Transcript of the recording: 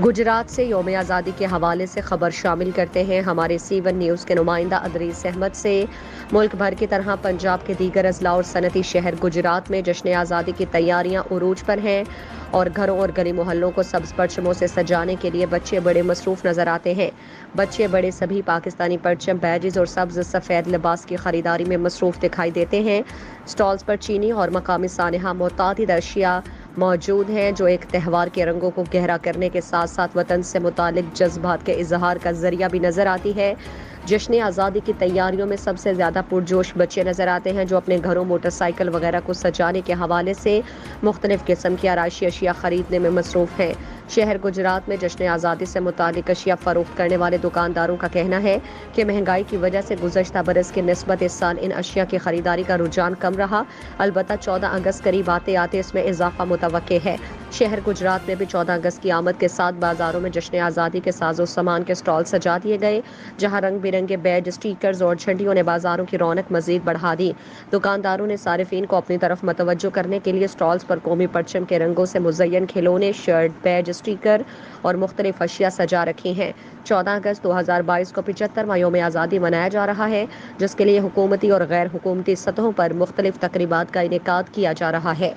گجرات سے یوم آزادی کے حوالے سے خبر شامل کرتے ہیں ہمارے C1 نیوز کے نمائندہ ادریس احمد سے۔ ملک بھر کی طرح پنجاب کے دیگر اضلاع اور صنعتی شہر گجرات میں جشن آزادی کی تیاریاں عروج پر ہیں اور گھروں اور گلی محلوں کو سبز پرچموں سے سجانے کے لیے بچے بڑے مصروف نظر آتے ہیں۔ بچے بڑے سبھی پاکستانی پرچم، بیجز اور سبز سفید لباس کی خریداری میں مصروف دکھائی دیتے ہیں۔ سٹالز پر چینی اور مقامی سانحہ متعدد اشیاء موجود ہیں جو ایک تہوار کے رنگوں کو گہرا کرنے کے ساتھ ساتھ وطن سے متعلق جذبات کے اظہار کا ذریعہ بھی نظر آتی ہے۔ جشن آزادی کی تیاریوں میں سب سے زیادہ پرجوش بچے نظر آتے ہیں جو اپنے گھروں، موٹر سائیکل وغیرہ کو سجانے کے حوالے سے مختلف قسم کی آرائشی اشیاء خریدنے میں مصروف ہیں۔ شہر گجرات میں جشن آزادی سے متعلق اشیاء فروخت کرنے والے دکانداروں کا کہنا ہے کہ مہنگائی کی وجہ سے گزشتہ برس کی نسبت اس سال ان اشیاء کی خریداری کا رجحان کم رہا، البتہ 14 اگست قریب آتے آتے اس میں اضافہ متوقع ہے۔ شہر گجرات میں بھی 14 اگست کی آمد کے ساتھ بازاروں میں جشن آزادی کے ساز و سامان کے سٹال سجا دیے گئے، جہاں رنگ برنگے بیج، سٹیکرز اور جھنڈیوں نے بازاروں کی رونق مزید بڑھا دی۔ دکانداروں نے صارفین کو اپنی طرف متوجہ کرنے کے لیے سٹالز پر قومی پرچم کے رنگوں سے مزین کھلونے، شرٹ، بیج، سٹیکر اور مختلف اشیاء سجا رکھی ہیں۔ 14 اگست 2022 کو 75واں یوم آزادی منایا جا رہا ہے، جس کے لیے حکومتی اور غیر حکومتی سطحوں پر مختلف تقریبات کا انعقاد کیا جا رہا ہے۔